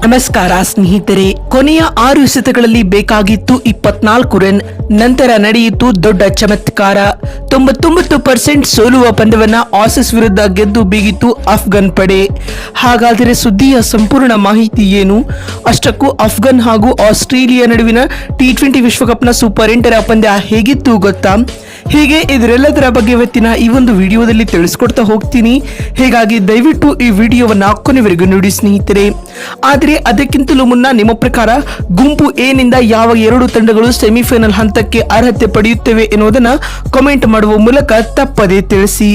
ನಮಸ್ಕಾರ ಸ್ನೇಹಿತರೆ, ಕೊನೆಯ 6 ಎಸೆತಗಳಲ್ಲಿ ಬೇಕಾಗಿತ್ತು 24 ರನ್. ನಂತರ ನಡೆಯಿತು ದೊಡ್ಡ ಚಮತ್ಕಾರ. 99% ಸೋಲುವ ಪಂದ್ಯವನ್ನ ಆಸೀಸ್ ವಿರುದ್ಧ ಗೆದ್ದು ಬೀಗಿತ್ತು ಅಫ್ಘಾನ್ ಪಡೆ. ಹಾಗಾದರೆ ಸುದ್ದಿಯ ಸಂಪೂರ್ಣ ಮಾಹಿತಿ ಏನು? ಅಷ್ಟಕ್ಕೂ ಅಫ್ಘಾನ್ ಹಾಗೂ ಆಸ್ಟ್ರೇಲಿಯಾ ನಡುವಿನ T20 ವಿಶ್ವಕಪ್ನ ಸೂಪರ್ 8ರ ಪಂದ್ಯ ಹೇಗಿತ್ತು ಗೊತ್ತಾ? ಹೀಗೆ ಇದರೆಲ್ಲದರ ಬಗ್ಗೆ ಇವತ್ತಿನ ಈ ಒಂದು ವಿಡಿಯೋದಲ್ಲಿ ತಿಳಿಸ್ಕೊಡ್ತಾ ಹೋಗ್ತೀನಿ. ಹೀಗಾಗಿ ದಯವಿಟ್ಟು ಈ ವಿಡಿಯೋವನ್ನ ಕೊನೆವರೆಗೂ ನೋಡಿ ಸ್ನೇಹಿತರೆ. ಆದರೆ ಅದಕ್ಕಿಂತಲೂ ಮುನ್ನ ನಿಮ್ಮ ಪ್ರಕಾರ ಗುಂಪು ಎ ನಿಂದ ಯಾವ 2 ತಂಡಗಳು ಸೆಮಿಫೈನಲ್ ಹಂತಕ್ಕೆ ಅರ್ಹತೆ ಪಡೆಯುತ್ತವೆ ಎನ್ನುವುದನ್ನು ಕಾಮೆಂಟ್ ಮಾಡುವ ಮೂಲಕ ತಪ್ಪದೇ ತಿಳಿಸಿ.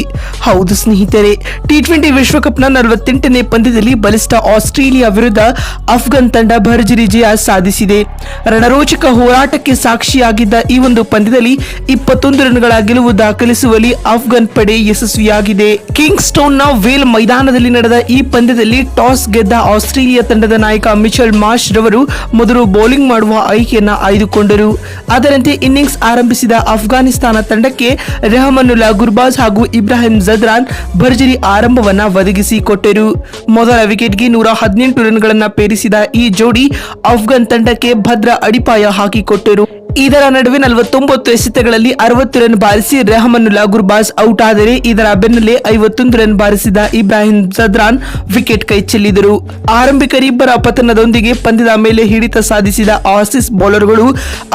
ಹೌದು ಸ್ನೇಹಿತರೆ, T20 ವಿಶ್ವಕಪ್ನ 48ನೇ ಪಂದ್ಯದಲ್ಲಿ ಬಲಿಷ್ಠ ಆಸ್ಟ್ರೇಲಿಯಾ ವಿರುದ್ಧ ಅಫ್ಘಾನ್ ತಂಡ ಭರ್ಜರಿ ಜಯ ಸಾಧಿಸಿದೆ. ರಣರೋಚಕ ಹೋರಾಟಕ್ಕೆ ಸಾಕ್ಷಿಯಾಗಿದ್ದ ಈ ಒಂದು ಪಂದ್ಯದಲ್ಲಿ 21 ರನ್ಗಳ ಗೆಲುವು ದಾಖಲಿಸುವಲ್ಲಿ ಅಫ್ಘಾನ್ ಪಡೆ ಯಶಸ್ವಿಯಾಗಿದೆ. ಕಿಂಗ್ಸ್ಟೌನ್ ನ ವೇಲ್ ಮೈದಾನದಲ್ಲಿ ನಡೆದ ಈ ಪಂದ್ಯದಲ್ಲಿ ಟಾಸ್ ಗೆದ್ದ ಆಸ್ಟ್ರೇಲಿಯಾ ತಂಡದ ನಾಯಕ ಮಿಚೆಲ್ ಮಾರ್ಷ್ ರವರು ಮೊದಲು ಬೌಲಿಂಗ್ ಮಾಡುವ ಆಯ್ಕೆಯನ್ನ ಆಯ್ದುಕೊಂಡರು. ಅದರಂತೆ ಇನ್ನಿಂಗ್ಸ್ ಆರಂಭಿಸಿದ ಅಫ್ಘಾನಿಸ್ತಾನ ತಂಡಕ್ಕೆ ರೆಹಮಾನುಲ್ಲಾ ಗುರ್ಬಾಜ್ ಹಾಗೂ ಇಬ್ರಾಹಿಂ ಜದ್ರಾನ್ ಭರ್ಜರಿ ಆರಂಭವನ್ನ ಒದಗಿಸಿಕೊಟ್ಟರು. ಮೊದಲ ವಿಕೆಟ್ಗೆ 118 ರನ್ಗಳನ್ನ ಪೇರಿಸಿದ ಈ ಜೋಡಿ ಅಫ್ಘಾನ್ ತಂಡಕ್ಕೆ ಭದ್ರ ಅಡಿಪಾಯ ಹಾಕಿಕೊಟ್ಟರು. ಇದರ ನಡುವೆ 49 ಎಸೆತಗಳಲ್ಲಿ 60 ರನ್ ಬಾರಿಸಿ ರೆಹಮಾನುಲ್ಲಾ ಗುರ್ಬಾಜ್ ಔಟ್ ಆದರೆ ಇದರ ಬೆನ್ನಲ್ಲೇ 51 ರನ್ ಬಾರಿಸಿದ ಇಬ್ರಾಹಿಂ ಜದ್ರಾನ್ ವಿಕೆಟ್ ಕೈ ಚೆಲ್ಲಿದರು. ಆರಂಭಿಕರಿಬ್ಬರ ಪತನದೊಂದಿಗೆ ಪಂದ್ಯದ ಮೇಲೆ ಹಿಡಿತ ಸಾಧಿಸಿದ ಆಸೀಸ್ ಬೌಲರ್ಗಳು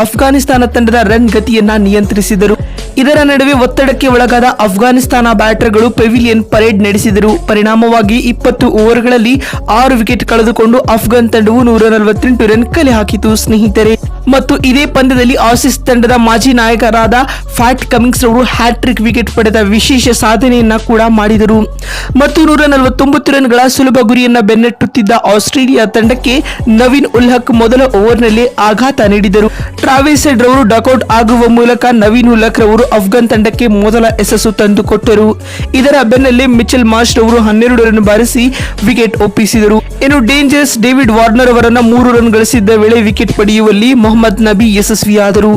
ಅಫ್ಘಾನಿಸ್ತಾನ ತಂಡದ ರನ್ ಗತಿಯನ್ನ ನಿಯಂತ್ರಿಸಿದರು. ಇದರ ನಡುವೆ ಒತ್ತಡಕ್ಕೆ ಒಳಗಾದ ಅಫ್ಘಾನಿಸ್ತಾನ ಬ್ಯಾಟರ್ಗಳು ಪೆವಿಲಿಯನ್ ಪರೇಡ್ ನಡೆಸಿದರು. ಪರಿಣಾಮವಾಗಿ 20 ಓವರ್ಗಳಲ್ಲಿ 6 ವಿಕೆಟ್ ಕಳೆದುಕೊಂಡು ಅಫ್ಘಾನ್ ತಂಡವು 148 ರನ್ ಕಲೆ ಹಾಕಿತು ಸ್ನೇಹಿತರೆ. ಮತ್ತು ಇದೇ ಪಂದ್ಯದಲ್ಲಿ ಆಸೀಸ್ ತಂಡದ ಮಾಜಿ ನಾಯಕರಾದ ಫ್ಯಾಟ್ ಕಮಿನ್ಸ್ ಅವರು ಹ್ಯಾಟ್ರಿಕ್ ವಿಕೆಟ್ ಪಡೆದ ವಿಶೇಷ ಸಾಧನೆಯನ್ನ ಕೂಡ ಮಾಡಿದರು. ಮತ್ತು 149 ರನ್ಗಳ ಸುಲಭ ಗುರಿಯನ್ನ ಬೆನ್ನಟ್ಟುತ್ತಿದ್ದ ಆಸ್ಟ್ರೇಲಿಯಾ ತಂಡಕ್ಕೆ ನವೀನ್ ಉಲ್ ಹಕ್ ಮೊದಲ ಓವರ್ನಲ್ಲಿ ಆಘಾತ ನೀಡಿದರು. ಟ್ರಾವಿಸ್ ಹೆಡ್ ರವರು ಡಕೌಟ್ ಆಗುವ ಮೂಲಕ ನವೀನ್ ಉಲ್ ಹಕ್ ರವರು ಅಫ್ಘಾನ್ ತಂಡಕ್ಕೆ ಮೊದಲ ಯಶಸ್ಸು ತಂದುಕೊಟ್ಟರು. ಇದರ ಬೆನ್ನಲ್ಲೇ ಮಿಚೆಲ್ ಮಾರ್ಷ್ ರವರು 12 ರನ್ ಬಾರಿಸಿ ವಿಕೆಟ್ ಒಪ್ಪಿಸಿದರು. ಇನ್ನು ಡೇಂಜರಸ್ ಡೇವಿಡ್ ವಾರ್ನರ್ ಅವರನ್ನ 3 ರನ್ ಗಳಿಸಿದ್ದ ವೇಳೆ ವಿಕೆಟ್ ಪಡೆಯುವಲ್ಲಿ ಮೊಹಮ್ಮದ್ ನಬಿ ಯಶಸ್ವಿಯಾದರು.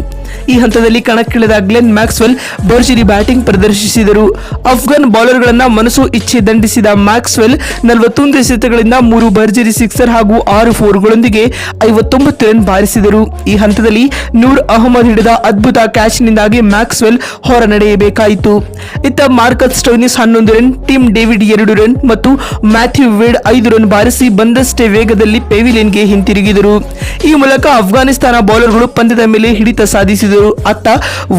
ಈ ಹಂತದಲ್ಲಿ ಕಣಕ್ಕಿಳಿದ ಗ್ಲೆನ್ ಮ್ಯಾಕ್ಸ್ವೆಲ್ ಭರ್ಜರಿ ಬ್ಯಾಟಿಂಗ್ ಪ್ರದರ್ಶಿಸಿದರು. ಅಫ್ಘಾನ್ ಬೌಲರ್ಗಳನ್ನ ಮನಸು ಇಚ್ಛೆ ದಂಡಿಸಿದ ಮ್ಯಾಕ್ಸ್ವೆಲ್ 41 ಎಸೆತಗಳಿಂದ 3 ಭರ್ಜರಿ ಸಿಕ್ಸರ್ ಹಾಗೂ 6 ಫೋರ್ಗಳೊಂದಿಗೆ 59 ರನ್ ಬಾರಿಸಿದರು. ಈ ಹಂತದಲ್ಲಿ ನೂರ್ ಅಹಮದ್ ಹಿಡಿದ ಅದ್ಭುತ ಕ್ಯಾಚ್ನಿಂದಾಗಿ ಮ್ಯಾಕ್ಸ್ವೆಲ್ ಹೊರ ನಡೆಯಬೇಕಾಯಿತು. ಇತ್ತ Marcus Stoinis 11 run, Tim David 2 run ಮತ್ತು ಮ್ಯಾಥ್ಯೂ ವೇಡ್ 5 ರನ್ ಬಾರಿಸಿ ಬಂದಷ್ಟೇ ವೇಗದಲ್ಲಿ ಪೆವಿಲಿಯನ್ಗೆ ಹಿಂತಿರುಗಿದರು. ಈ ಮೂಲಕ ಅಫ್ಘಾನಿಸ್ತಾನ ಬೌಲರ್ಗಳು ಪಂದ್ಯದ ಮೇಲೆ ಹಿಡಿತ ಸಾಧಿಸಿದರು. ಅತ್ತ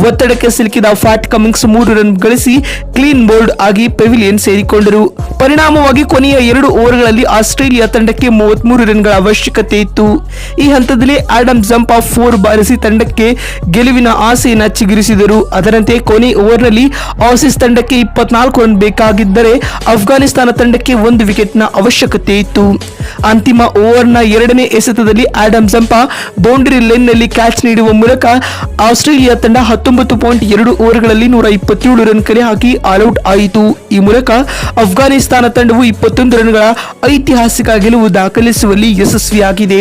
ಒತ್ತಡಕ್ಕೆ ಸಿಲುಕಿದ ಫ್ಯಾಟ್ ಕಮಿನ್ಸ್ 3 ರನ್ ಗಳಿಸಿ ಕ್ಲೀನ್ ಬೋಲ್ಡ್ ಆಗಿ ಪೆವಿಲಿಯನ್ ಸೇರಿಕೊಂಡರು. ಪರಿಣಾಮವಾಗಿ ಕೊನೆಯ 2 ಓವರ್ಗಳಲ್ಲಿ ಆಸ್ಟ್ರೇಲಿಯಾ ತಂಡಕ್ಕೆ 33 ರನ್ಗಳ ಅವಶ್ಯಕತೆ ಇತ್ತು. ಈ ಹಂತದಲ್ಲಿ ಆಡಮ್ ಜಂಪಾ 4 ಬಾರಿಸಿ ತಂಡಕ್ಕೆ ಗೆಲುವಿನ ಆಸೆಯನ್ನು ಚಿಗುರಿಸಿದರು. ಅದರಂತೆ ಕೊನೆ ಓವರ್ನಲ್ಲಿ ಆಸೀಸ್ ತಂಡಕ್ಕೆ 24 ರನ್ ಬೇಕಾಗಿದ್ದರೆ ಅಫ್ಘಾನಿಸ್ತಾನ ತಂಡಕ್ಕೆ 1 ವಿಕೆಟ್ನ ಅವಶ್ಯಕತೆ ಇತ್ತು. ಅಂತಿಮ ಓವರ್ನ 2ನೇ ಎಸೆತದಲ್ಲಿ ಆಡಮ್ ಜಂಪಾ ಬೌಂಡರಿ ಲೈನ್ನಲ್ಲಿ ಕ್ಯಾಚ್ ನೀಡುವ ಮೂಲಕ ಆಸ್ಟ್ರೇಲಿಯಾ ತಂಡ 19.2 ಓವರ್ಗಳಲ್ಲಿ 127 ರನ್ ಕಲೆ ಹಾಕಿ ಆಲ್ಔಟ್ ಆಯಿತು. ಈ ಮೂಲಕ ಅಫ್ಘಾನಿಸ್ತಾನ ತಂಡವು 21 ರನ್ಗಳ ಐತಿಹಾಸಿಕ ಗೆಲುವು ದಾಖಲಿಸುವಲ್ಲಿ ಯಶಸ್ವಿಯಾಗಿದೆ.